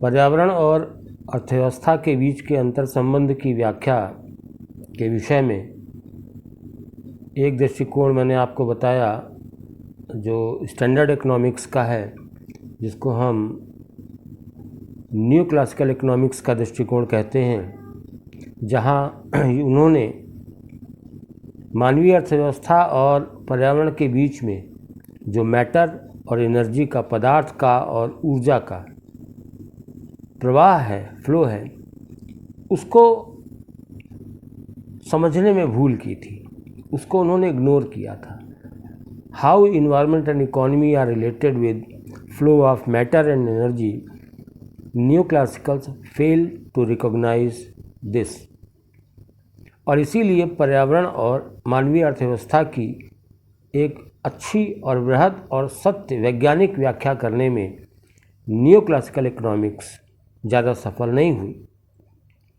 पर्यावरण और अर्थव्यवस्था के बीच के अंतर संबंध की व्याख्या के विषय में एक दृष्टिकोण मैंने आपको बताया जो स्टैंडर्ड इकोनॉमिक्स का है, जिसको हम न्यू क्लासिकल इकोनॉमिक्स का दृष्टिकोण कहते हैं, जहां उन्होंने मानवीय अर्थव्यवस्था और पर्यावरण के बीच में जो मैटर और एनर्जी का, पदार्थ का और ऊर्जा का प्रवाह है, फ्लो है, उसको समझने में भूल की थी, उसको उन्होंने इग्नोर किया था। How environment and economy are related with flow of matter and energy, new classicals fail to recognise this. और इसीलिए पर्यावरण और मानवीय अर्थव्यवस्था की एक अच्छी और बृहद और सत्य वैज्ञानिक व्याख्या करने में न्यू क्लासिकल इकोनॉमिक्स ज़्यादा सफल नहीं हुई।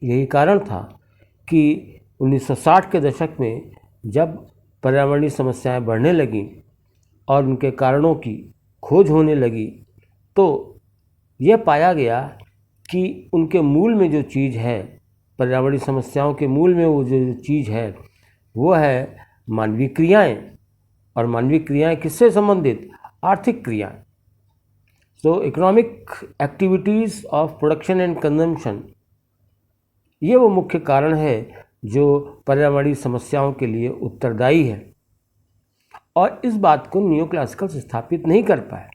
यही कारण था कि 1960 के दशक में जब पर्यावरणीय समस्याएं बढ़ने लगीं और उनके कारणों की खोज होने लगी, तो यह पाया गया कि उनके मूल में जो चीज़ है, पर्यावरणीय समस्याओं के मूल में वो जो चीज़ है वो है मानवीय क्रियाएं। और मानवीय क्रियाएं किससे संबंधित? आर्थिक क्रियाएं। सो economic activities of production and consumption, ये वो मुख्य कारण है जो पर्यावरणीय समस्याओं के लिए उत्तरदायी है। और इस बात को न्यू क्लासिकल्स स्थापित नहीं कर पाए,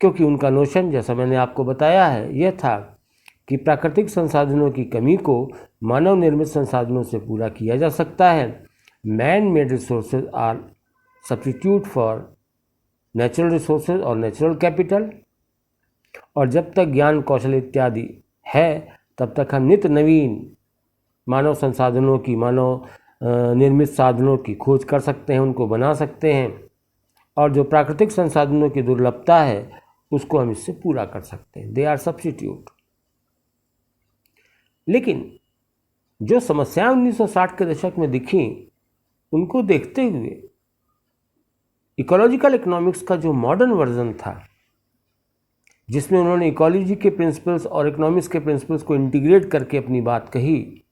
क्योंकि उनका नोशन, जैसा मैंने आपको बताया है, यह था कि प्राकृतिक संसाधनों की कमी को मानव निर्मित संसाधनों से पूरा किया जा सकता है। Man made resources are substitute for natural resources और नेचुरल कैपिटल। और जब तक ज्ञान, कौशल इत्यादि है, तब तक हम नित्य नवीन मानव संसाधनों की, मानव निर्मित साधनों की खोज कर सकते हैं, उनको बना सकते हैं, और जो प्राकृतिक संसाधनों की दुर्लभता है उसको हम इससे पूरा कर सकते हैं। They are substitute. लेकिन जो समस्याएं 1960 के दशक में दिखी, उनको देखते हुए इकोलॉजिकल इकोनॉमिक्स का जो मॉडर्न वर्जन था, जिसमें उन्होंने इकोलॉजी के प्रिंसिपल्स और इकोनॉमिक्स के प्रिंसिपल्स को इंटीग्रेट करके अपनी बात कही,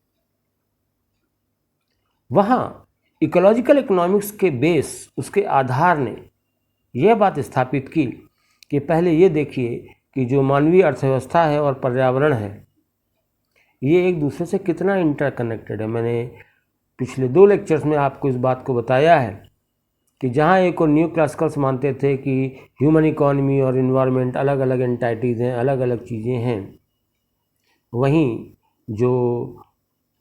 वहाँ इकोलॉजिकल इकोनॉमिक्स के बेस, उसके आधार ने यह बात स्थापित की कि पहले ये देखिए कि जो मानवीय अर्थव्यवस्था है और पर्यावरण है, ये एक दूसरे से कितना इंटरकनेक्टेड है। मैंने पिछले 2 लेक्चर्स में आपको इस बात को बताया है कि जहाँ एक और न्यू क्लासिकल्स मानते थे कि ह्यूमन इकोनॉमी और इन्वायरमेंट अलग अलग एंटाइटीज़ हैं, अलग अलग चीज़ें हैं, वहीं जो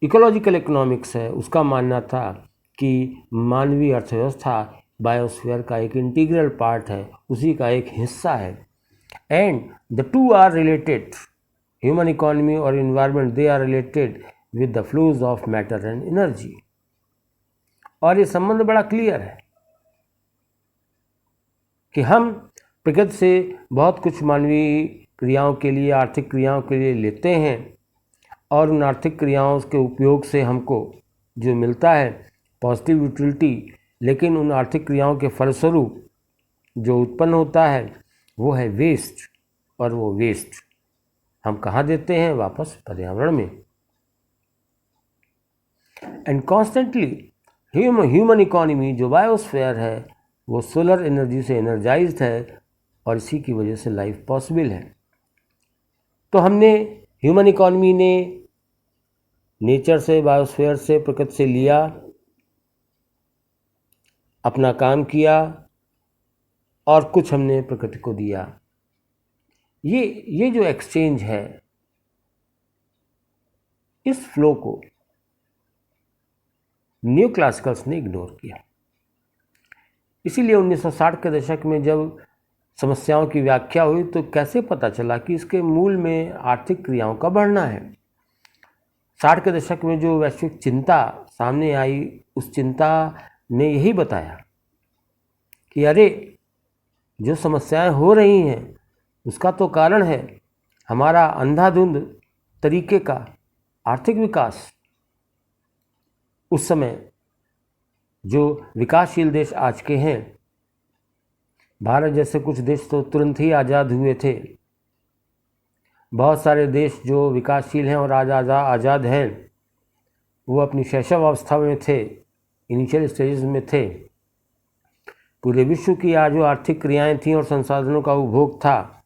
इकोलॉजिकल इकोनॉमिक्स है उसका मानना था कि मानवीय अर्थव्यवस्था बायोस्फीयर का एक इंटीग्रल पार्ट है, उसी का एक हिस्सा है, and the two are related. Human economy और environment, they are related with the flows of matter and energy. और ये संबंध बड़ा क्लियर है कि हम प्रकृति से बहुत कुछ मानवीय क्रियाओं के लिए, आर्थिक क्रियाओं के लिए लेते हैं, और उन आर्थिक क्रियाओं के उपयोग से हमको जो मिलता है पॉजिटिव यूटिलिटी, लेकिन उन आर्थिक क्रियाओं के फलस्वरूप जो उत्पन्न होता है वो है वेस्ट। और वो वेस्ट हम कहाँ देते हैं? वापस पर्यावरण में। एंड कॉन्स्टेंटली ह्यूमन इकोनॉमी, जो बायोस्फीयर है, वो सोलर एनर्जी से एनर्जाइज्ड है, और इसी की वजह से लाइफ पॉसिबल है। तो हमने ह्यूमन इकोनॉमी ने नेचर से, बायोस्फीयर से, प्रकृति से लिया, अपना काम किया, और कुछ हमने प्रकृति को दिया। ये जो एक्सचेंज है, इस फ्लो को न्यू क्लासिकल्स ने इग्नोर किया। इसीलिए 1960 के दशक में जब समस्याओं की व्याख्या हुई, तो कैसे पता चला कि इसके मूल में आर्थिक क्रियाओं का बढ़ना है। 60 के दशक में जो वैश्विक चिंता सामने आई, उस चिंता ने यही बताया कि अरे, जो समस्याएं हो रही हैं उसका तो कारण है हमारा अंधाधुंध तरीके का आर्थिक विकास। उस समय जो विकासशील देश आज के हैं, भारत जैसे कुछ देश तो तुरंत ही आज़ाद हुए थे, बहुत सारे देश जो विकासशील हैं और आज आज़ाद हैं, वो अपनी शैशव अवस्था में थे, इनिशियल स्टेजेस में थे। पूरे विश्व की आज जो आर्थिक क्रियाएं थीं और संसाधनों का उपभोग था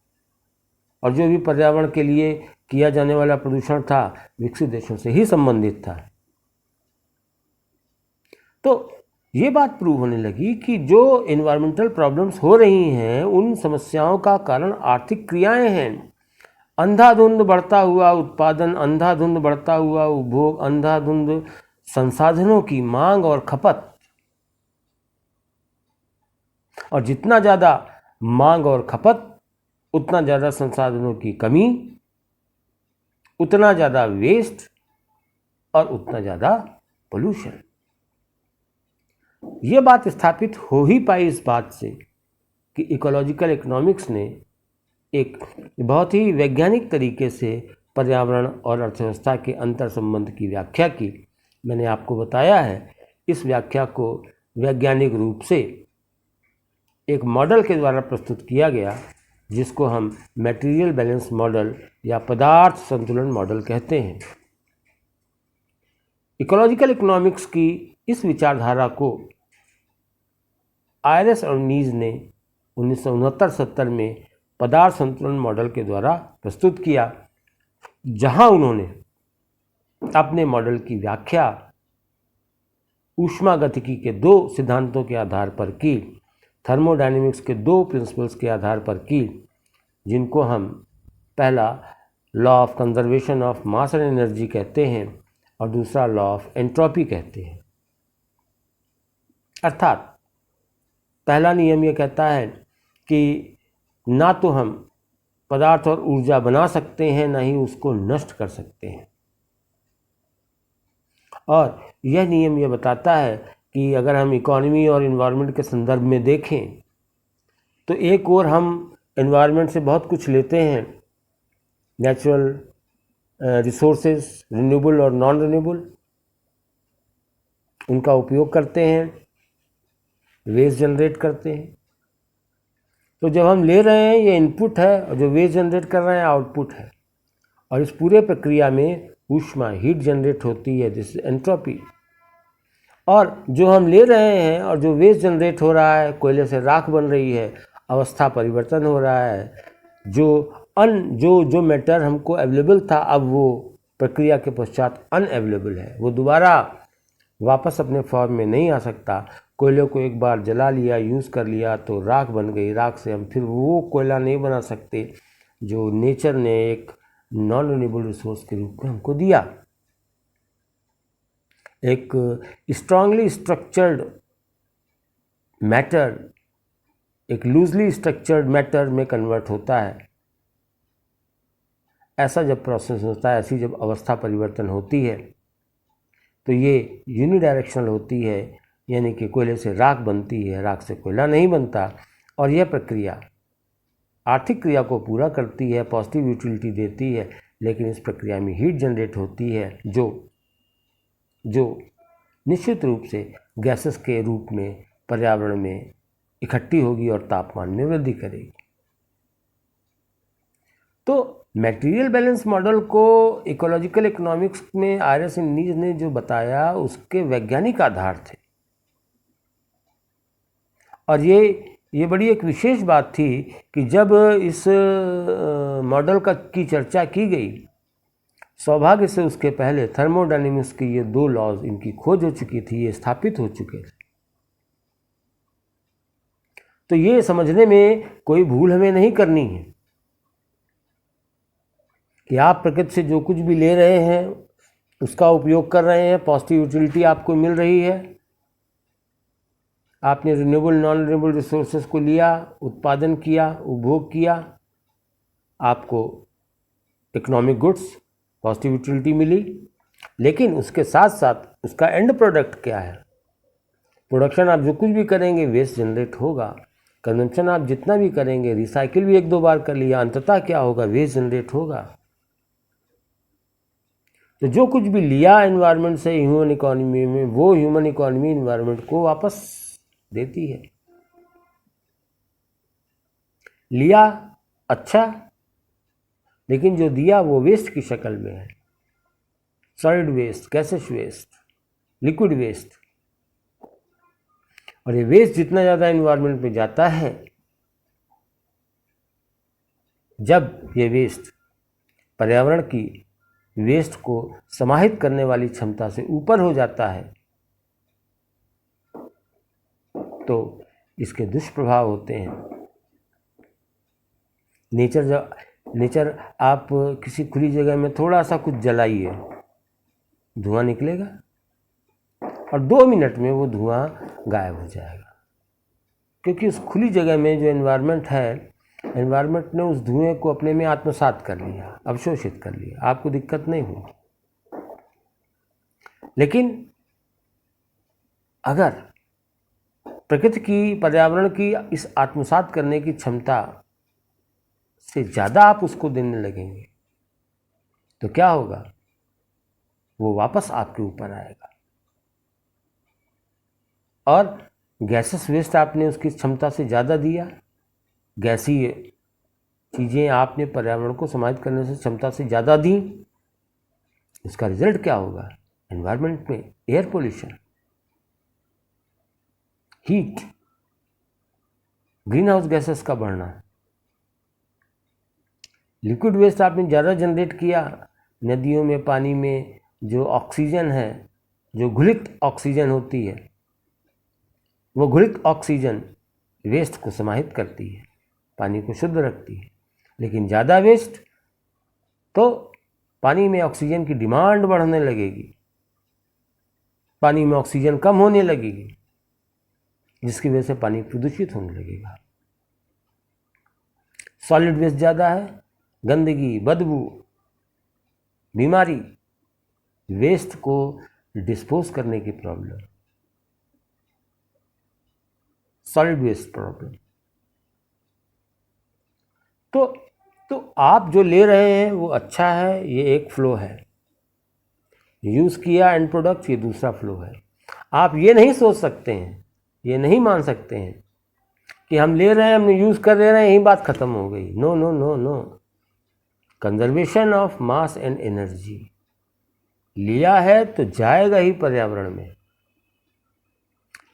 और जो भी पर्यावरण के लिए किया जाने वाला प्रदूषण था, विकसित देशों से ही संबंधित था। तो ये बात प्रूव होने लगी कि जो इन्वायरमेंटल प्रॉब्लम्स हो रही हैं, उन समस्याओं का कारण आर्थिक क्रियाएं हैं। अंधाधुंध बढ़ता हुआ उत्पादन, अंधाधुंध बढ़ता हुआ उपभोग, अंधाधुंध संसाधनों की मांग और खपत, और जितना ज़्यादा मांग और खपत, उतना ज़्यादा संसाधनों की कमी, उतना ज़्यादा वेस्ट और उतना ज़्यादा पोल्यूशन। ये बात स्थापित हो ही पाई इस बात से कि इकोलॉजिकल इकोनॉमिक्स ने एक बहुत ही वैज्ञानिक तरीके से पर्यावरण और अर्थव्यवस्था के अंतर संबंध की व्याख्या की। मैंने आपको बताया है, इस व्याख्या को वैज्ञानिक रूप से एक मॉडल के द्वारा प्रस्तुत किया गया, जिसको हम मटेरियल बैलेंस मॉडल या पदार्थ संतुलन मॉडल कहते हैं। इकोलॉजिकल इकोनॉमिक्स की इस विचारधारा को आयरस और नीज ने 1969-70 में पदार्थ संतुलन मॉडल के द्वारा प्रस्तुत किया, जहां उन्होंने अपने मॉडल की व्याख्या ऊष्मागतिकी के दो सिद्धांतों के आधार पर की, थर्मोडायनेमिक्स के दो प्रिंसिपल्स के आधार पर की, जिनको हम पहला law of conservation of mass and energy कहते हैं और दूसरा लॉ ऑफ एंट्रोपी कहते हैं। अर्थात पहला नियम ये कहता है कि ना तो हम पदार्थ और ऊर्जा बना सकते हैं, ना ही उसको नष्ट कर सकते हैं। और यह नियम ये बताता है कि अगर हम इकोनॉमी और इन्वायरमेंट के संदर्भ में देखें तो एक ओर हम एनवायरनमेंट से बहुत कुछ लेते हैं, नेचुरल रिसोर्सेज, रिन्यूएबल और नॉन रिन्यूएबल, उनका उपयोग करते हैं, वेस्ट जनरेट करते हैं। तो जब हम ले रहे हैं ये इनपुट है और जो वेस्ट जनरेट कर रहे हैं आउटपुट है, और इस पूरे प्रक्रिया में ऊष्मा, हीट जनरेट होती है, दिस इज एंट्रोपी। और जो हम ले रहे हैं और जो वेस्ट जनरेट हो रहा है, कोयले से राख बन रही है, अवस्था परिवर्तन हो रहा है, जो मैटर हमको अवेलेबल था, अब वो प्रक्रिया के पश्चात अनअवेलेबल है, वो दोबारा वापस अपने फॉर्म में नहीं आ सकता। कोयले को एक बार जला लिया, यूज़ कर लिया तो राख बन गई, राख से हम फिर वो कोयला नहीं बना सकते जो नेचर ने एक नॉन रिन्यूएबल रिसोर्स के रूप में हमको दिया। एक स्ट्रांगली स्ट्रक्चर्ड मैटर एक लूजली स्ट्रक्चर्ड मैटर में कन्वर्ट होता है। ऐसा जब प्रोसेस होता है, ऐसी जब अवस्था परिवर्तन होती है, तो ये यूनिडायरेक्शनल होती है, यानी कि कोयले से राख बनती है, राख से कोयला नहीं बनता। और यह प्रक्रिया आर्थिक क्रिया को पूरा करती है, पॉजिटिव यूटिलिटी देती है, लेकिन इस प्रक्रिया में हीट जनरेट होती है जो निश्चित रूप से गैसेस के रूप में पर्यावरण में इकट्ठी होगी और तापमान में वृद्धि करेगी। तो मटेरियल बैलेंस मॉडल को इकोलॉजिकल इकोनॉमिक्स में आयरस एंड नीज ने जो बताया, उसके वैज्ञानिक आधार थे। और ये बड़ी एक विशेष बात थी कि जब इस मॉडल की चर्चा की गई, सौभाग्य से उसके पहले थर्मोडायनेमिक्स के ये दो लॉज, इनकी खोज हो चुकी थी, ये स्थापित हो चुके थे। तो ये समझने में कोई भूल हमें नहीं करनी है कि आप प्रकृति से जो कुछ भी ले रहे हैं उसका उपयोग कर रहे हैं, पॉजिटिव यूटिलिटी आपको मिल रही है। आपने रिन्यूएबल नॉन रिन्यूएबल रिसोर्सेज को लिया, उत्पादन किया, उपभोग किया, आपको इकोनॉमिक गुड्स, पॉजिटिव यूटिलिटी मिली। लेकिन उसके साथ साथ उसका एंड प्रोडक्ट क्या है? प्रोडक्शन आप जो कुछ भी करेंगे वेस्ट जनरेट होगा, कंजम्पशन आप जितना भी करेंगे, रिसाइकिल भी एक दो बार कर लिया, अंततः क्या होगा? वेस्ट जनरेट होगा। तो जो कुछ भी लिया एनवायरनमेंट से ह्यूमन इकोनॉमी में, वो ह्यूमन इकोनॉमी एनवायरनमेंट को वापस देती है। लिया अच्छा, लेकिन जो दिया वो वेस्ट की शक्ल में है, solid waste, gases waste, liquid waste. और ये वेस्ट जितना ज़्यादा एनवायरनमेंट में जाता है, जब ये वेस्ट पर्यावरण की वेस्ट को समाहित करने वाली क्षमता से ऊपर हो जाता है, तो इसके दुष्प्रभाव होते हैं। नेचर आप किसी खुली जगह में थोड़ा सा कुछ जलाइए, धुआं निकलेगा और 2 मिनट में वो धुआं गायब हो जाएगा, क्योंकि उस खुली जगह में जो एनवायरनमेंट है, एनवायरनमेंट ने उस धुएं को अपने में आत्मसात कर लिया, अवशोषित कर लिया, आपको दिक्कत नहीं हुई। लेकिन अगर प्रकृति की, पर्यावरण की इस आत्मसात करने की क्षमता से ज़्यादा आप उसको देने लगेंगे तो क्या होगा? वो वापस आपके ऊपर आएगा। और गैसेस वेस्ट आपने उसकी क्षमता से ज़्यादा दिया, गैसीय चीज़ें आपने पर्यावरण को समाहित करने से क्षमता से ज़्यादा दी, इसका रिजल्ट क्या होगा? एनवायरनमेंट में air pollution, heat, green house gases का बढ़ना। लिक्विड वेस्ट आपने ज़्यादा जनरेट किया, नदियों में, पानी में जो ऑक्सीजन है, जो घुलित ऑक्सीजन होती है, वो घुलित ऑक्सीजन वेस्ट को समाहित करती है, पानी को शुद्ध रखती है। लेकिन ज़्यादा वेस्ट तो पानी में ऑक्सीजन की डिमांड बढ़ने लगेगी, पानी में ऑक्सीजन कम होने लगेगी, जिसकी वजह से पानी प्रदूषित होने लगेगा। सॉलिड वेस्ट ज़्यादा है, गंदगी, बदबू, बीमारी, वेस्ट को डिस्पोज करने की प्रॉब्लम, सॉलिड वेस्ट प्रॉब्लम। तो आप जो ले रहे हैं वो अच्छा है, ये एक फ्लो है। यूज़ किया एंड प्रोडक्ट, ये दूसरा फ्लो है। आप ये नहीं सोच सकते हैं, ये नहीं मान सकते हैं कि हम ले रहे हैं, हमने यूज़ कर ले रहे हैं, यही बात ख़त्म हो गई। No no no no, conservation of mass and energy. लिया है तो जाएगा ही पर्यावरण में,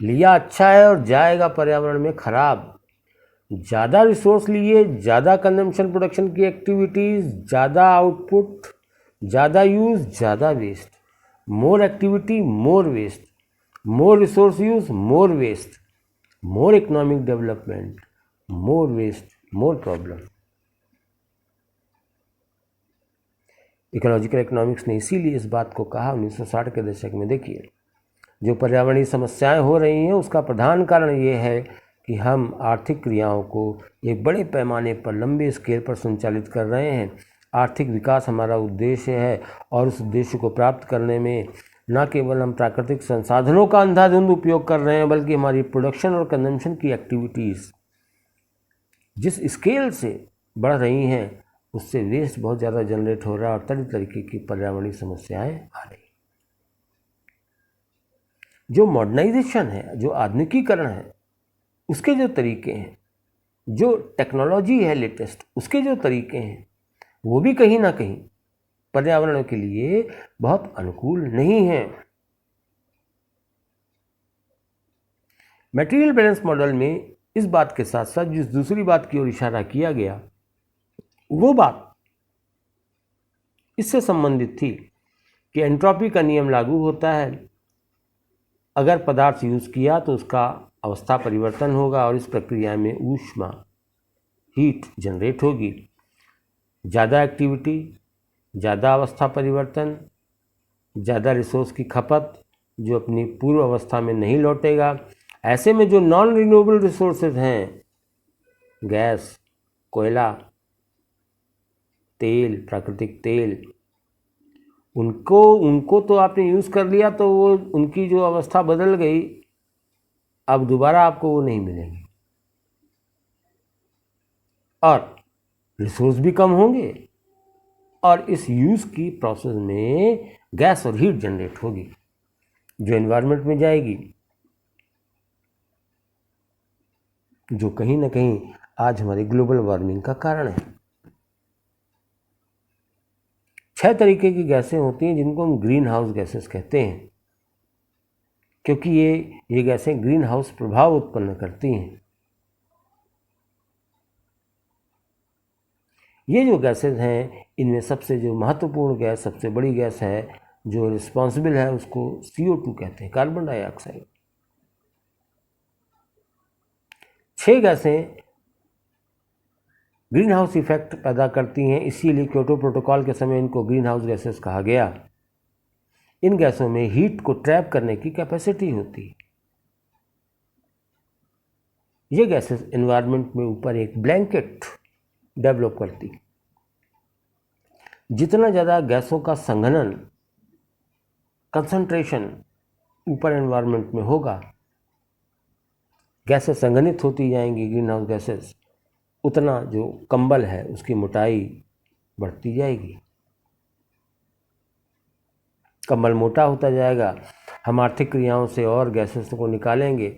लिया अच्छा है और जाएगा पर्यावरण में खराब। ज़्यादा रिसोर्स लिए, ज़्यादा कंजम्पशन प्रोडक्शन की एक्टिविटीज़, ज़्यादा आउटपुट, ज़्यादा यूज़, ज़्यादा waste. More activity, more waste. More resource use, more waste. More economic development, more waste, more problem. Ecological economics ने इसीलिए इस बात को कहा 1960 के दशक में। देखिए, जो पर्यावरणीय समस्याएं हो रही हैं उसका प्रधान कारण ये है कि हम आर्थिक क्रियाओं को एक बड़े पैमाने पर, लंबे स्केल पर संचालित कर रहे हैं। आर्थिक विकास हमारा उद्देश्य है और उस उद्देश्य को प्राप्त करने में न केवल हम प्राकृतिक संसाधनों का अंधाधुंध उपयोग कर रहे हैं, बल्कि हमारी प्रोडक्शन और कंजम्पशन की एक्टिविटीज़ जिस स्केल से बढ़ रही हैं, उससे वेस्ट बहुत ज़्यादा जनरेट हो रहा है और तरह तरीके की पर्यावरणीय समस्याएं आ रही। जो मॉडर्नाइजेशन है, जो आधुनिकीकरण है, उसके जो तरीके हैं, जो टेक्नोलॉजी है लेटेस्ट, उसके जो तरीके हैं, वो भी कहीं ना कहीं पर्यावरण के लिए बहुत अनुकूल नहीं है। मटेरियल बैलेंस मॉडल में इस बात के साथ साथ जिस दूसरी बात की ओर इशारा किया गया, वो बात इससे संबंधित थी कि एंट्रोपी का नियम लागू होता है। अगर पदार्थ यूज़ किया तो उसका अवस्था परिवर्तन होगा और इस प्रक्रिया में ऊष्मा, हीट जनरेट होगी। ज़्यादा एक्टिविटी, ज़्यादा अवस्था परिवर्तन, ज़्यादा रिसोर्स की खपत जो अपनी पूर्व अवस्था में नहीं लौटेगा। ऐसे में जो नॉन रिन्यूएबल रिसोर्सेज हैं, गैस, कोयला, तेल, प्राकृतिक तेल, उनको तो आपने यूज़ कर लिया तो वो उनकी जो अवस्था बदल गई, अब दोबारा आपको वो नहीं मिलेंगे और रिसोर्स भी कम होंगे और इस यूज़ की प्रोसेस में गैस और हीट जनरेट होगी जो एनवायरनमेंट में जाएगी, जो कहीं ना कहीं आज हमारी ग्लोबल वार्मिंग का कारण है। 6 तरीके की गैसें होती हैं जिनको हम ग्रीन हाउस गैसेस कहते हैं, क्योंकि ये गैसें ग्रीन हाउस प्रभाव उत्पन्न करती हैं। ये जो गैसेस हैं, इनमें सबसे जो महत्वपूर्ण गैस, सबसे बड़ी गैस है जो रिस्पॉन्सिबल है, उसको CO2 कहते हैं, कार्बन डाइऑक्साइड। 6 गैसें ग्रीन हाउस इफेक्ट पैदा करती हैं, इसीलिए क्योटो प्रोटोकॉल के समय इनको ग्रीन हाउस गैसेस कहा गया। इन गैसों में हीट को ट्रैप करने की कैपेसिटी होती है। ये गैसेस एनवायरनमेंट में ऊपर एक ब्लैंकेट डेवलप करती। जितना ज़्यादा गैसों का संघनन, कंसंट्रेशन ऊपर एनवायरनमेंट में होगा, गैसें संघनित होती जाएंगी ग्रीन हाउस गैसेस, उतना जो कंबल है उसकी मोटाई बढ़ती जाएगी। कंबल मोटा होता जाएगा, हम आर्थिक क्रियाओं से और गैसेस को निकालेंगे,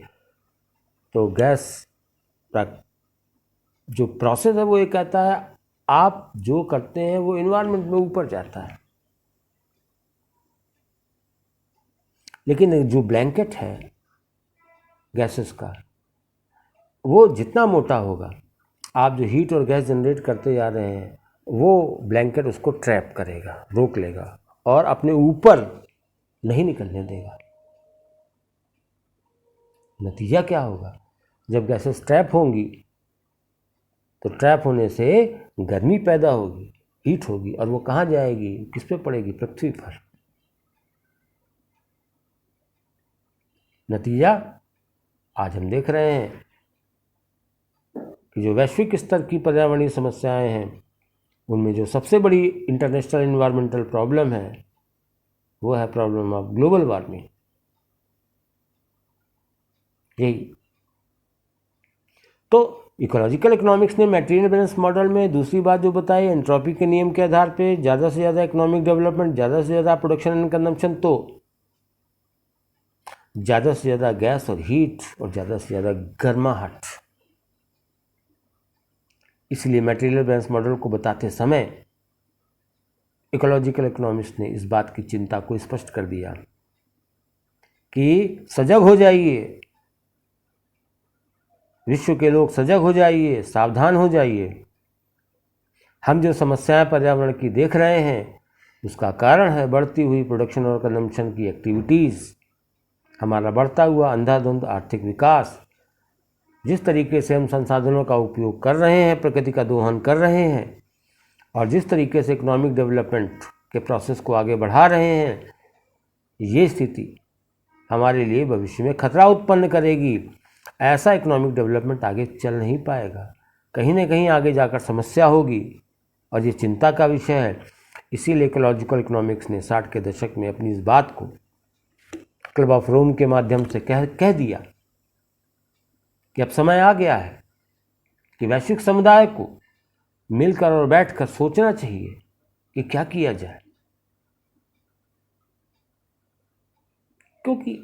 तो गैस का जो प्रोसेस है वो ये कहता है आप जो करते हैं वो एनवायरनमेंट में ऊपर जाता है। लेकिन जो ब्लैंकेट है गैसेस का, वो जितना मोटा होगा, आप जो हीट और गैस जनरेट करते जा रहे हैं, वो ब्लैंकेट उसको ट्रैप करेगा, रोक लेगा और अपने ऊपर नहीं निकलने देगा। नतीजा क्या होगा? जब गैसेस ट्रैप होंगी तो ट्रैप होने से गर्मी पैदा होगी, हीट होगी, और वो कहाँ जाएगी, किस पे पड़ेगी? पृथ्वी पर। नतीजा आज हम देख रहे हैं कि जो वैश्विक स्तर की पर्यावरणीय समस्याएं हैं, उनमें जो सबसे बड़ी इंटरनेशनल एनवायरमेंटल प्रॉब्लम है वो है प्रॉब्लम ऑफ ग्लोबल वार्मिंग। यही तो इकोलॉजिकल इकोनॉमिक्स ने मटेरियल बैलेंस मॉडल में दूसरी बात जो बताई, एंट्रोपी के नियम के आधार पे ज़्यादा से ज़्यादा इकोनॉमिक डेवलपमेंट, ज़्यादा से ज़्यादा प्रोडक्शन एंड कंजम्पशन, तो ज़्यादा से ज़्यादा गैस और हीट और ज़्यादा से ज़्यादा गर्माहट। इसलिए मटेरियल बैलेंस मॉडल को बताते समय इकोलॉजिकल इकोनॉमिक्स ने इस बात की चिंता को स्पष्ट कर दिया कि सजग हो जाइए, विश्व के लोग सजग हो जाइए, सावधान हो जाइए। हम जो समस्याएं पर्यावरण की देख रहे हैं, उसका कारण है बढ़ती हुई प्रोडक्शन और कंजम्पशन की एक्टिविटीज़, हमारा बढ़ता हुआ अंधाधुंध आर्थिक विकास। जिस तरीके से हम संसाधनों का उपयोग कर रहे हैं, प्रकृति का दोहन कर रहे हैं, और जिस तरीके से इकोनॉमिक डेवलपमेंट के प्रोसेस को आगे बढ़ा रहे हैं, ये स्थिति हमारे लिए भविष्य में खतरा उत्पन्न करेगी। ऐसा इकोनॉमिक डेवलपमेंट आगे चल नहीं पाएगा, कहीं ना कहीं आगे जाकर समस्या होगी, और ये चिंता का विषय है। इसीलिए इकोलॉजिकल इकोनॉमिक्स ने 60 के दशक में अपनी इस बात को क्लब ऑफ रोम के माध्यम से कह दिया कि अब समय आ गया है कि वैश्विक समुदाय को मिलकर और बैठकर सोचना चाहिए कि क्या किया जाए, क्योंकि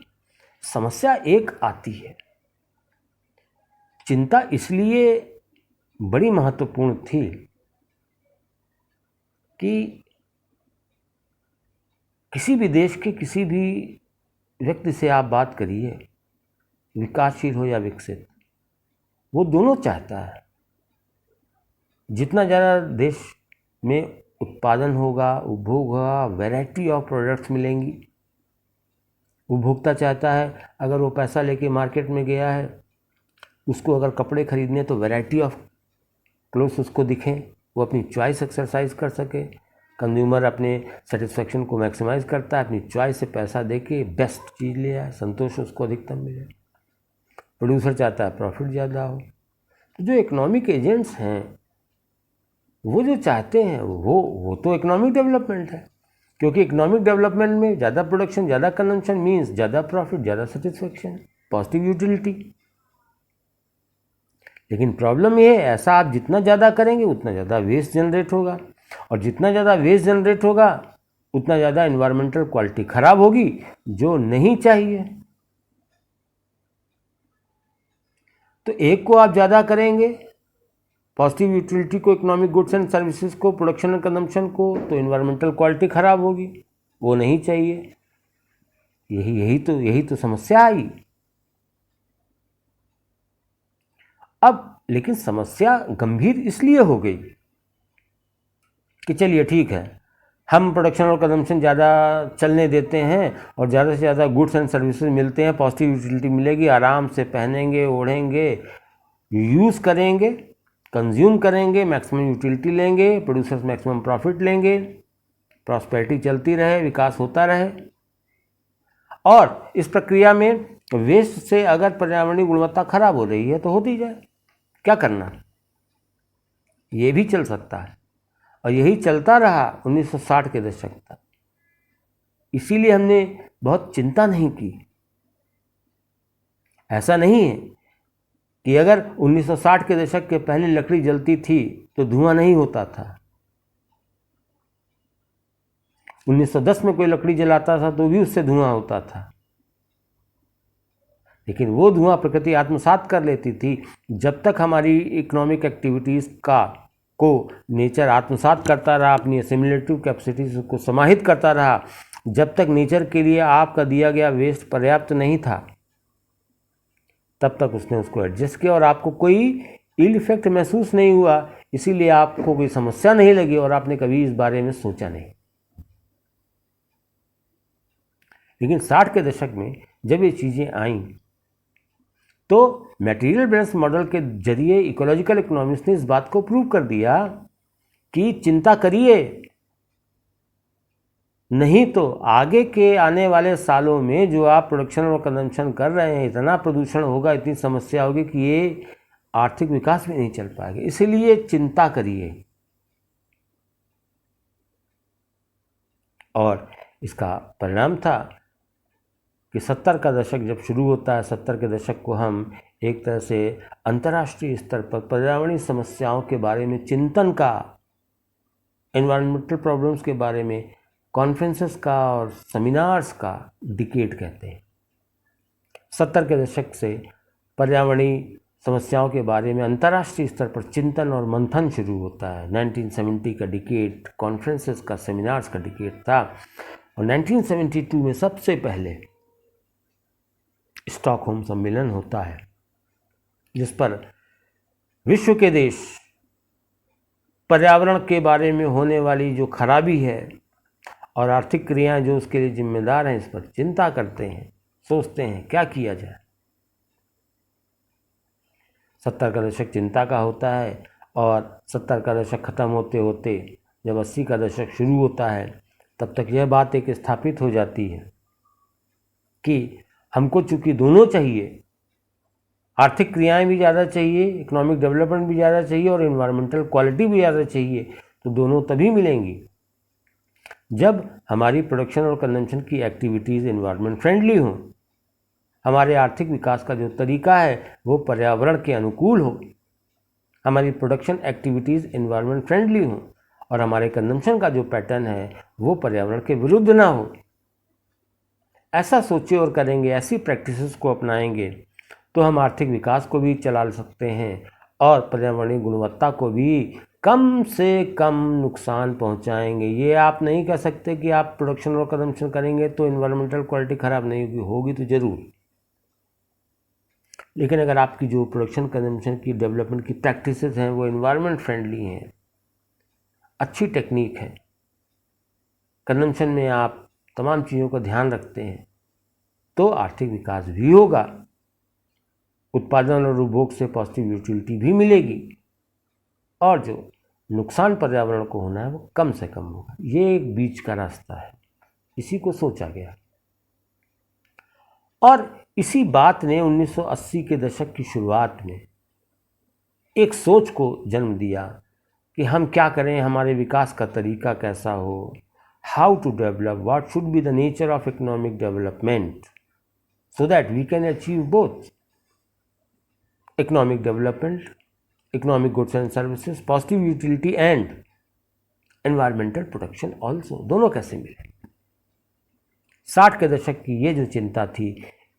समस्या एक आती है। चिंता इसलिए बड़ी महत्वपूर्ण थी कि किसी भी देश के किसी भी व्यक्ति से आप बात करिए, विकासशील हो या विकसित, वो दोनों चाहता है जितना ज़्यादा देश में उत्पादन होगा, उपभोग होगा, वैरायटी ऑफ प्रोडक्ट्स मिलेंगी। उपभोक्ता चाहता है अगर वो पैसा लेके मार्केट में गया है, उसको अगर कपड़े खरीदने तो वैरायटी ऑफ क्लोथ्स उसको दिखें, वो अपनी चॉइस एक्सरसाइज कर सके। कंज्यूमर अपने सेटिस्फेक्शन को मैक्सिमाइज करता है, अपनी चॉइस से पैसा देके बेस्ट चीज़ ले आए, संतोष उसको अधिकतम मिले। प्रोड्यूसर चाहता है प्रॉफिट ज़्यादा हो। तो जो इकोनॉमिक एजेंट्स हैं वो जो चाहते हैं वो तो इकोनॉमिक डेवलपमेंट है, क्योंकि इकोनॉमिक डेवलपमेंट में ज़्यादा प्रोडक्शन, ज़्यादा कंजम्पशन मीन्स ज़्यादा प्रॉफिट, ज़्यादा सेटिस्फेक्शन, पॉजिटिव यूटिलिटी। लेकिन प्रॉब्लम ये है, ऐसा आप जितना ज़्यादा करेंगे उतना ज़्यादा वेस्ट जनरेट होगा, और जितना ज़्यादा वेस्ट जनरेट होगा उतना ज़्यादा इन्वायरमेंटल क्वालिटी खराब होगी, जो नहीं चाहिए। तो एक को आप ज़्यादा करेंगे पॉजिटिव यूटिलिटी को, इकोनॉमिक गुड्स एंड सर्विसेज को, प्रोडक्शन एंड कंजम्पशन को, तो इन्वायरमेंटल क्वालिटी खराब होगी, वो नहीं चाहिए। यही तो समस्या आई। अब लेकिन समस्या गंभीर इसलिए हो गई कि चलिए ठीक है, हम प्रोडक्शन और कंजम्पशन ज़्यादा चलने देते हैं और ज़्यादा से ज़्यादा गुड्स एंड सर्विसेज मिलते हैं, पॉजिटिव यूटिलिटी मिलेगी, आराम से पहनेंगे, ओढ़ेंगे, यूज़ करेंगे, कंज्यूम करेंगे, मैक्सिमम यूटिलिटी लेंगे, प्रोड्यूसर्स मैक्सिमम प्रॉफिट लेंगे, प्रॉस्पेरिटी चलती रहे, विकास होता रहे। और इस प्रक्रिया में वेस्ट से अगर पर्यावरणीय गुणवत्ता खराब हो रही है तो होती जाए, क्या करना। ये भी चल सकता है और यही चलता रहा 1960 के दशक तक। इसीलिए हमने बहुत चिंता नहीं की। ऐसा नहीं है कि अगर 1960 के दशक के पहले लकड़ी जलती थी तो धुआं नहीं होता था। 1910 में कोई लकड़ी जलाता था तो भी उससे धुआं होता था, लेकिन वो धुआं प्रकृति आत्मसात कर लेती थी। जब तक हमारी इकोनॉमिक एक्टिविटीज़ को नेचर आत्मसात करता रहा, अपनी असिमिलेटिव कैपेसिटीज को समाहित करता रहा, जब तक नेचर के लिए आपका दिया गया वेस्ट पर्याप्त नहीं था, तब तक उसने उसको एडजस्ट किया और आपको कोई इल इफेक्ट महसूस नहीं हुआ, इसीलिए आपको कोई समस्या नहीं लगी और आपने कभी इस बारे में सोचा नहीं। लेकिन 60 के दशक में जब ये चीज़ें आईं तो मटेरियल बैलेंस मॉडल के जरिए इकोलॉजिकल इकोनॉमिक्स ने इस बात को प्रूव कर दिया कि चिंता करिए, नहीं तो आगे के आने वाले सालों में जो आप प्रोडक्शन और कंजम्पशन कर रहे हैं, इतना प्रदूषण होगा, इतनी समस्या होगी कि ये आर्थिक विकास भी नहीं चल पाएगा। इसीलिए चिंता करिए। और इसका परिणाम था कि 70 का दशक जब शुरू होता है, 70 के दशक को हम एक तरह से अंतर्राष्ट्रीय स्तर पर पर्यावरणीय समस्याओं के बारे में चिंतन का, एनवायरमेंटल प्रॉब्लम्स के बारे में कॉन्फ्रेंसेस का और सेमिनार्स का डिकेड कहते हैं। 70 के दशक से पर्यावरणीय समस्याओं के बारे में अंतर्राष्ट्रीय स्तर पर चिंतन और मंथन शुरू होता है। 1970 का डिकेड कॉन्फ्रेंसेस का, सेमिनार्स का डिकेड था और 1972 में सबसे पहले स्टॉकहोम सम्मेलन होता है, जिस पर विश्व के देश पर्यावरण के बारे में होने वाली जो खराबी है और आर्थिक क्रियाएं जो उसके लिए जिम्मेदार हैं, इस पर चिंता करते हैं, सोचते हैं क्या किया जाए। 70 का दशक चिंता का होता है और 70 का दशक ख़त्म होते होते जब 80 का दशक शुरू होता है, तब तक यह बात एक स्थापित हो जाती है कि हमको चूँकि दोनों चाहिए, आर्थिक क्रियाएं भी ज़्यादा चाहिए, इकोनॉमिक डेवलपमेंट भी ज़्यादा चाहिए और इन्वायरमेंटल क्वालिटी भी ज़्यादा चाहिए, तो दोनों तभी मिलेंगी जब हमारी प्रोडक्शन और कंजम्पशन की एक्टिविटीज़ इन्वायरमेंट फ्रेंडली हों, हमारे आर्थिक विकास का जो तरीका है वो पर्यावरण के अनुकूल हो, हमारी प्रोडक्शन एक्टिविटीज़ इन्वायरमेंट फ्रेंडली हों और हमारे कंजम्पशन का जो पैटर्न है वो पर्यावरण के विरुद्ध ना हो। ऐसा सोचे और करेंगे, ऐसी प्रैक्टिसेस को अपनाएंगे तो हम आर्थिक विकास को भी चला सकते हैं और पर्यावरणीय गुणवत्ता को भी कम से कम नुकसान पहुंचाएंगे। ये आप नहीं कह सकते कि आप प्रोडक्शन और कंजम्पशन करेंगे तो इन्वायरमेंटल क्वालिटी ख़राब नहीं होगी, होगी तो ज़रूर, लेकिन अगर आपकी जो प्रोडक्शन कंजम्पशन की डेवलपमेंट की प्रैक्टिसेस हैं वो इन्वायरमेंट फ्रेंडली हैं, अच्छी टेक्निक है, कंजम्पशन में आप तमाम चीज़ों का ध्यान रखते हैं, तो आर्थिक विकास भी होगा, उत्पादन और उपभोग से पॉजिटिव यूटिलिटी भी मिलेगी और जो नुकसान पर्यावरण को होना है वो कम से कम होगा। ये एक बीच का रास्ता है, इसी को सोचा गया और इसी बात ने 1980 के दशक की शुरुआत में एक सोच को जन्म दिया कि हम क्या करें, हमारे विकास का तरीका कैसा हो, how to develop, what should be the nature of economic development so that we can achieve both economic development, economic goods and services, positive utility and environmental protection also, दोनों कैसे मिले। 60 के दशक की ये जो चिंता थी,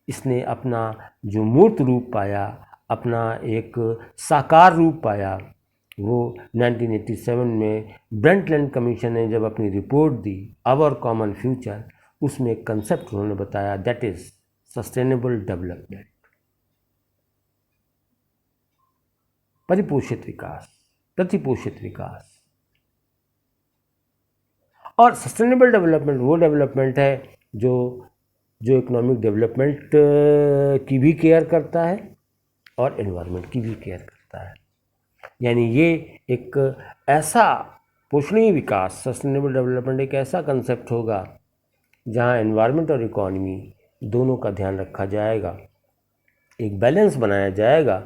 इसने अपना जो मूर्त रूप पाया, अपना एक साकार रूप पाया वो 1987 में ब्रंटलैंड कमीशन ने जब अपनी रिपोर्ट दी आवर कॉमन फ्यूचर, उसमें एक कंसेप्ट उन्होंने बताया, दैट इज सस्टेनेबल डेवलपमेंट, परिपोषित विकास, प्रतिपोषित विकास। और सस्टेनेबल डेवलपमेंट वो डेवलपमेंट है जो इकोनॉमिक डेवलपमेंट की भी केयर करता है और एनवायरनमेंट की भी केयर करता है। यानी ये एक ऐसा पोषणीय विकास, सस्टेनेबल डेवलपमेंट एक ऐसा कंसेप्ट होगा जहाँ एनवायरनमेंट और इकोनॉमी दोनों का ध्यान रखा जाएगा, एक बैलेंस बनाया जाएगा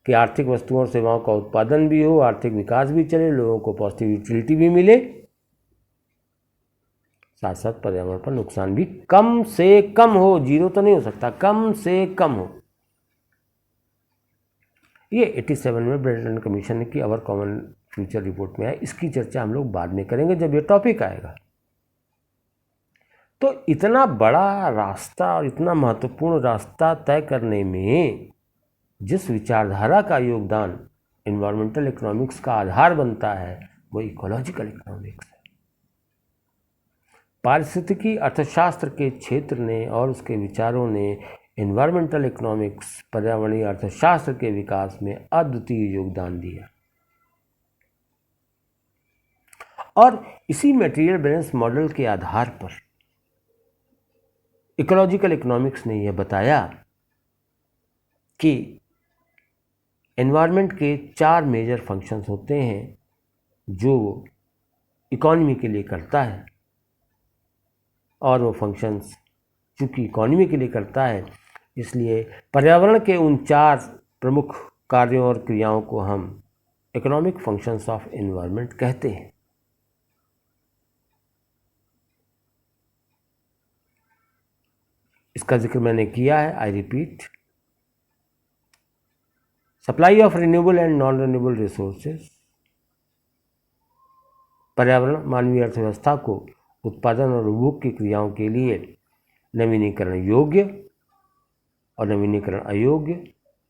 कि आर्थिक वस्तुओं और सेवाओं का उत्पादन भी हो, आर्थिक विकास भी चले, लोगों को पॉजिटिव यूटिलिटी भी मिले, साथ साथ पर्यावरण पर नुकसान भी कम से कम हो, जीरो तो नहीं हो सकता, कम से कम हो। ये 87 में ब्रंटलैंड कमीशन ने की आवर कॉमन फ्यूचर रिपोर्ट में है। इसकी चर्चा हम लोग बाद में करेंगे जब ये टॉपिक आएगा। तो इतना बड़ा रास्ता और इतना महत्वपूर्ण रास्ता तय करने में जिस विचारधारा का योगदान एनवायरमेंटल इकोनॉमिक्स का आधार बनता है वो इकोलॉजिकल इकोनॉमिक्स है। पारिस्थितिकी अर्थशास्त्र के क्षेत्र ने और उसके विचारों ने एनवायरमेंटल इकोनॉमिक्स, पर्यावरणीय अर्थशास्त्र के विकास में अद्वितीय योगदान दिया। और इसी मटेरियल बैलेंस मॉडल के आधार पर इकोलॉजिकल इकोनॉमिक्स ने यह बताया कि एनवायरनमेंट के 4 मेजर फंक्शंस होते हैं जो इकोनॉमी के लिए करता है, और वो फंक्शंस चूँकि इकोनॉमी के लिए करता है इसलिए पर्यावरण के उन 4 प्रमुख कार्यों और क्रियाओं को हम इकोनॉमिक फंक्शंस ऑफ एनवायरनमेंट कहते हैं। इसका जिक्र मैंने किया है, I repeat, supply of renewable and non renewable resources, पर्यावरण मानवीय अर्थव्यवस्था को उत्पादन और उपभोग की क्रियाओं के लिए नवीनीकरण योग्य और नवीनीकरण अयोग्य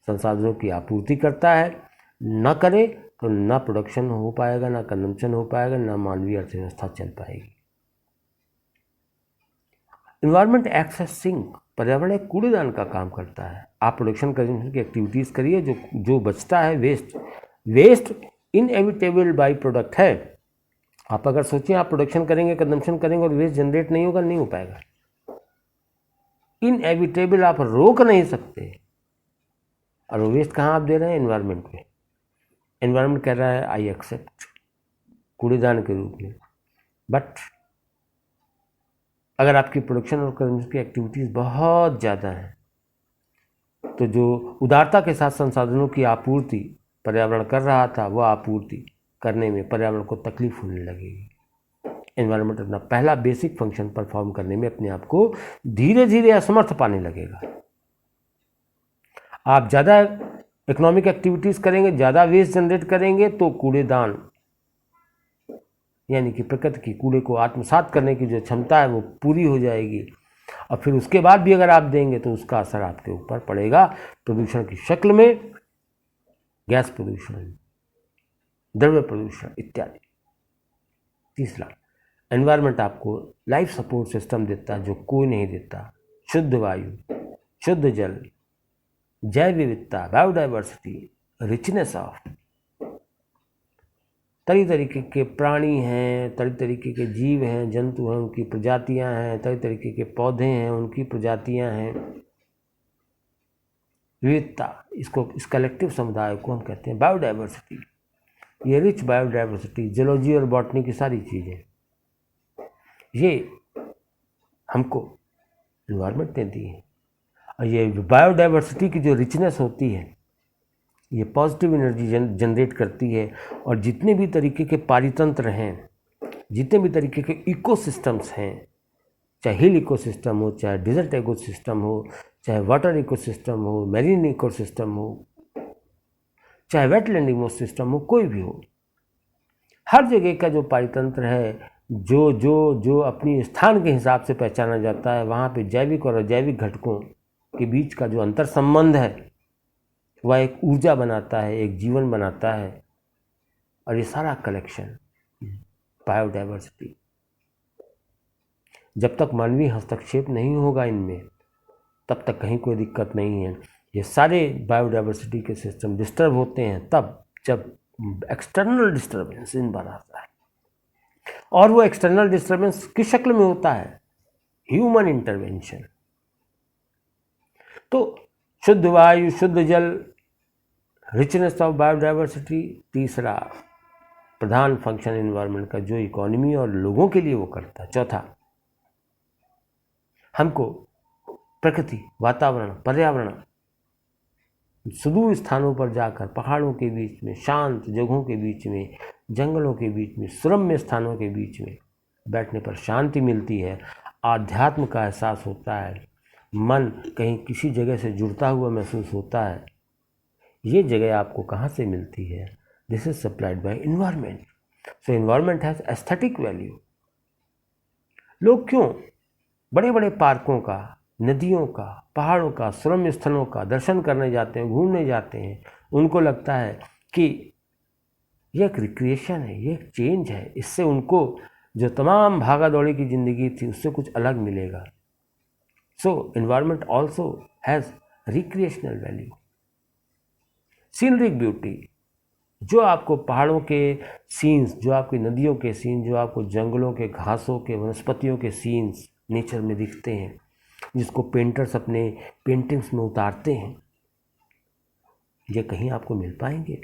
संसाधनों की आपूर्ति करता है। न करे तो ना प्रोडक्शन हो पाएगा, ना कंजम्पशन हो पाएगा, ना मानवीय अर्थव्यवस्था चल पाएगी। इन्वायरमेंट एक्ट्स एज सिंक, पर्यावरण एक कूड़ेदान का काम करता है। आप प्रोडक्शन कंजम्पशन की एक्टिविटीज़ करिए, जो बचता है वेस्ट इनएविटेबल बाई प्रोडक्ट है। आप अगर सोचें आप प्रोडक्शन करेंगे, कंजम्पशन करेंगे और वेस्ट जनरेट नहीं होगा, नहीं हो पाएगा। इनएविटेबल आप रोक नहीं सकते। और वो वेस्ट कहाँ आप दे रहे हैं? एनवायरनमेंट में। एनवायरनमेंट कह रहा है आई एक्सेप्ट, कूड़ेदान के रूप में। बट अगर आपकी प्रोडक्शन और कंजम्पशन की एक्टिविटीज़ बहुत ज़्यादा हैं तो जो उदारता के साथ संसाधनों की आपूर्ति पर्यावरण कर रहा था, वह आपूर्ति करने में पर्यावरण को तकलीफ होने लगेगी। एनवायरनमेंट अपना पहला बेसिक फंक्शन परफॉर्म करने में अपने आप को धीरे धीरे असमर्थ पाने लगेगा। आप ज़्यादा इकोनॉमिक एक्टिविटीज़ करेंगे, ज़्यादा वेस्ट जनरेट करेंगे तो कूड़ेदान यानी कि प्रकृति की कूड़े को आत्मसात करने की जो क्षमता है वो पूरी हो जाएगी। और फिर उसके बाद भी अगर आप देंगे तो उसका असर आपके ऊपर पड़ेगा प्रदूषण की शक्ल में, गैस प्रदूषण, द्रव्य प्रदूषण इत्यादि। तीसरा, एनवायरनमेंट आपको लाइफ सपोर्ट सिस्टम देता है जो कोई नहीं देता। शुद्ध वायु, शुद्ध जल, जैव विविधता, बायोडाइवर्सिटी, रिचनेस ऑफ, तरह तरीके के प्राणी हैं, तरह तरीके के जीव हैं, जंतु हैं, उनकी प्रजातियां हैं, तरह तरीके के पौधे हैं, उनकी प्रजातियां हैं। विविधता, इस कलेक्टिव समुदाय को हम कहते हैं बायोडाइवर्सिटी। ये रिच बायोडाइवर्सिटी, जियोलॉजी और बॉटनी की सारी चीज़ें ये हमको एनवायरनमेंट ने दी है। और ये बायोडाइवर्सिटी की जो रिचनेस होती है ये पॉजिटिव एनर्जी जनरेट करती है। और जितने भी तरीके के पारितंत्र हैं, जितने भी तरीके के इकोसिस्टम्स हैं, चाहे हिल इकोसिस्टम हो, चाहे डिजर्ट इकोसिस्टम हो, चाहे वाटर इकोसिस्टम हो, मैरीन इकोसिस्टम हो, चाहे वेटलैंड इकोसिस्टम हो, कोई भी हो, हर जगह का जो पारितंत्र है, जो अपनी स्थान के हिसाब से पहचाना जाता है, वहाँ पे जैविक और अजैविक घटकों के बीच का जो अंतर संबंध है वह एक ऊर्जा बनाता है, एक जीवन बनाता है। और ये सारा कलेक्शन बायोडाइवर्सिटी। जब तक मानवीय हस्तक्षेप नहीं होगा इनमें तब तक कहीं कोई दिक्कत नहीं है। ये सारे बायोडाइवर्सिटी के सिस्टम डिस्टर्ब होते हैं तब जब एक्सटर्नल डिस्टर्बेंस इन बार आता है, और वो एक्सटर्नल डिस्टर्बेंस किस शक्ल में होता है? Human intervention. तो शुद्ध वायु, शुद्ध जल, रिचनेस ऑफ बायोडाइवर्सिटी, तीसरा प्रधान फंक्शन एनवायरनमेंट का जो इकोनॉमी और लोगों के लिए वो करता है। चौथा, हमको प्रकृति, वातावरण, पर्यावरण, सुदूर स्थानों पर जाकर, पहाड़ों के बीच में, शांत जगहों के बीच में, जंगलों के बीच में, सुरम्य स्थानों के बीच में बैठने पर शांति मिलती है, आध्यात्म का एहसास होता है, मन कहीं किसी जगह से जुड़ता हुआ महसूस होता है। ये जगह आपको कहाँ से मिलती है? This is supplied by environment. So environment has aesthetic value. लोग क्यों बड़े बड़े पार्कों का, नदियों का, पहाड़ों का, सुरम्य स्थलों का दर्शन करने जाते हैं, घूमने जाते हैं? उनको लगता है कि ये एक रिक्रिएशन है, ये एक चेंज है, इससे उनको जो तमाम भागा दौड़ी की ज़िंदगी थी उससे कुछ अलग मिलेगा। So environment also has recreational value. Scenic beauty, जो आपको पहाड़ों के सीन्स, जो आपकी नदियों के सीन्स, जो आपको जंगलों के, घासों के, वनस्पतियों के सीन्स नेचर में दिखते हैं, जिसको पेंटर्स अपने पेंटिंग्स में उतारते हैं, ये कहीं आपको मिल पाएंगे?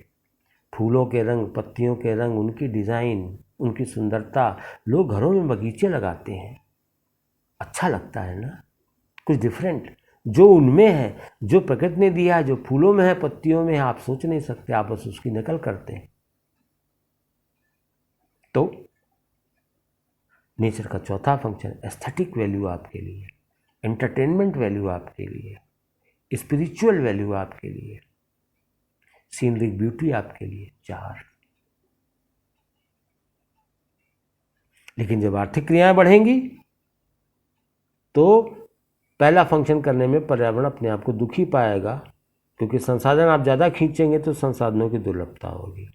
फूलों के रंग, पत्तियों के रंग, उनकी डिज़ाइन, उनकी सुंदरता, लोग घरों में बगीचे लगाते हैं, अच्छा लगता है ना, कुछ डिफरेंट। जो उनमें है, जो प्रकृति ने दिया है, जो फूलों में है, पत्तियों में है, आप सोच नहीं सकते, आप बस उसकी नकल करते हैं। तो नेचर का चौथा फंक्शन एस्थेटिक वैल्यू आपके लिए, एंटरटेनमेंट वैल्यू आपके लिए, स्पिरिचुअल वैल्यू आपके लिए, सीनरिक ब्यूटी आपके लिए। 4। लेकिन जब आर्थिक क्रियाएं बढ़ेंगी तो पहला फंक्शन करने में पर्यावरण अपने आप को दुखी पाएगा, क्योंकि संसाधन आप ज़्यादा खींचेंगे तो संसाधनों की दुर्लभता होगी।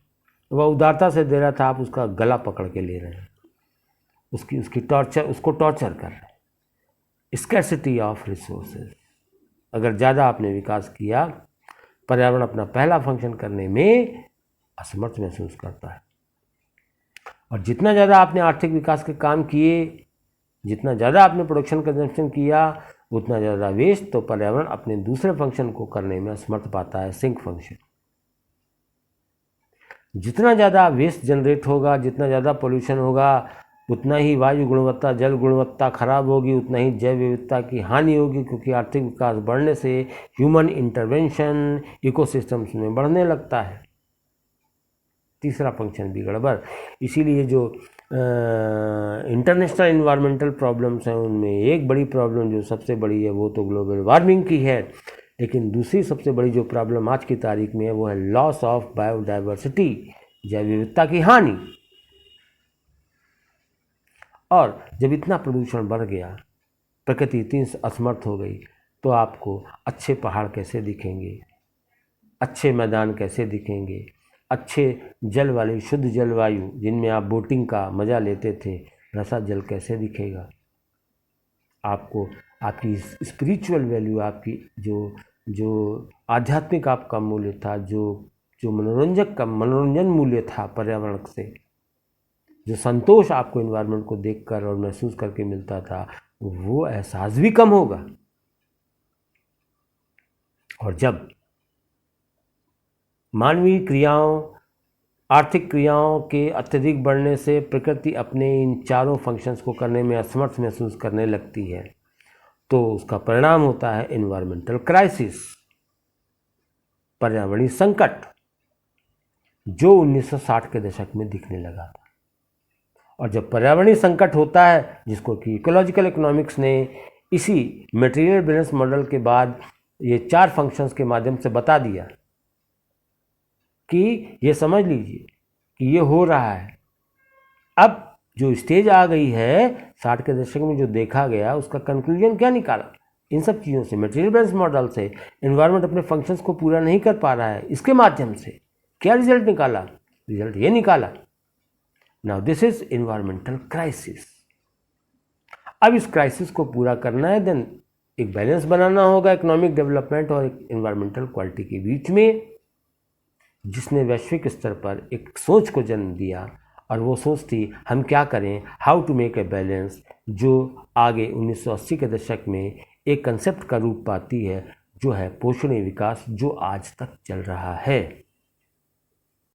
वह उदारता से दे रहा था, आप उसका गला पकड़ के ले रहे हैं, उसको टॉर्चर कर रहे हैं। Scarcity of resources. अगर ज़्यादा आपने विकास किया, पर्यावरण अपना पहला फंक्शन करने में असमर्थ महसूस करता है। और जितना ज़्यादा आपने आर्थिक विकास के काम किए, जितना ज़्यादा आपने प्रोडक्शन कंजम्पशन किया, उतना ज़्यादा वेस्ट, तो पर्यावरण अपने दूसरे फंक्शन को करने में असमर्थ पाता है, सिंक फंक्शन। जितना ज़्यादा वेस्ट जनरेट होगा, जितना ज़्यादा पोल्यूशन होगा, उतना ही वायु गुणवत्ता, जल गुणवत्ता खराब होगी, उतना ही जैव विविधता की हानि होगी, क्योंकि आर्थिक विकास बढ़ने से ह्यूमन इंटरवेंशन इकोसिस्टम्स में बढ़ने लगता है। तीसरा फंक्शन भी गड़बड़। इसीलिए जो इंटरनेशनल इन्वायरमेंटल प्रॉब्लम्स हैं, उनमें एक बड़ी प्रॉब्लम जो सबसे बड़ी है वो तो ग्लोबल वार्मिंग की है, लेकिन दूसरी सबसे बड़ी जो प्रॉब्लम आज की तारीख में है वो है लॉस ऑफ बायोडाइवर्सिटी, जैव विविधता की हानि। और जब इतना प्रदूषण बढ़ गया, प्रकृति इतनी असमर्थ हो गई, तो आपको अच्छे पहाड़ कैसे दिखेंगे, अच्छे मैदान कैसे दिखेंगे, अच्छे जल वाले शुद्ध जलवायु जिनमें आप बोटिंग का मज़ा लेते थे, वैसा जल कैसे दिखेगा? आपको आपकी स्पिरिचुअल वैल्यू, आपकी जो आध्यात्मिक आपका मूल्य था, जो मनोरंजन मूल्य था पर्यावरण से, जो संतोष आपको एनवायरनमेंट को देखकर और महसूस करके मिलता था, वो एहसास भी कम होगा। और जब मानवीय क्रियाओं, आर्थिक क्रियाओं के अत्यधिक बढ़ने से प्रकृति अपने इन चारों फंक्शंस को करने में असमर्थ महसूस करने लगती है, तो उसका परिणाम होता है एनवायरमेंटल क्राइसिस, पर्यावरणीय संकट, जो 1960 के दशक में दिखने लगा था। और जब पर्यावरणीय संकट होता है, जिसको कि इकोलॉजिकल इकोनॉमिक्स ने इसी मटेरियल बैलेंस मॉडल के बाद ये 4 फंक्शंस के माध्यम से बता दिया कि ये समझ लीजिए कि ये हो रहा है। अब जो स्टेज आ गई है 60 के दशक में जो देखा गया, उसका कंक्लूजन क्या निकाला? इन सब चीज़ों से, मटेरियल बैलेंस मॉडल से एनवायरनमेंट अपने फंक्शंस को पूरा नहीं कर पा रहा है, इसके माध्यम से क्या रिजल्ट निकाला? रिजल्ट ये निकाला। Now this is environmental crisis. अब इस क्राइसिस को पूरा करना है, देन एक बैलेंस बनाना होगा इकोनॉमिक डेवलपमेंट और इन्वायरमेंटल क्वालिटी के बीच में, जिसने वैश्विक स्तर पर एक सोच को जन्म दिया। और वो सोच थी हम क्या करें, how to make a balance, जो आगे 1980 के दशक में एक कंसेप्ट का रूप पाती है, जो है पोषणीय विकास, जो आज तक चल रहा है।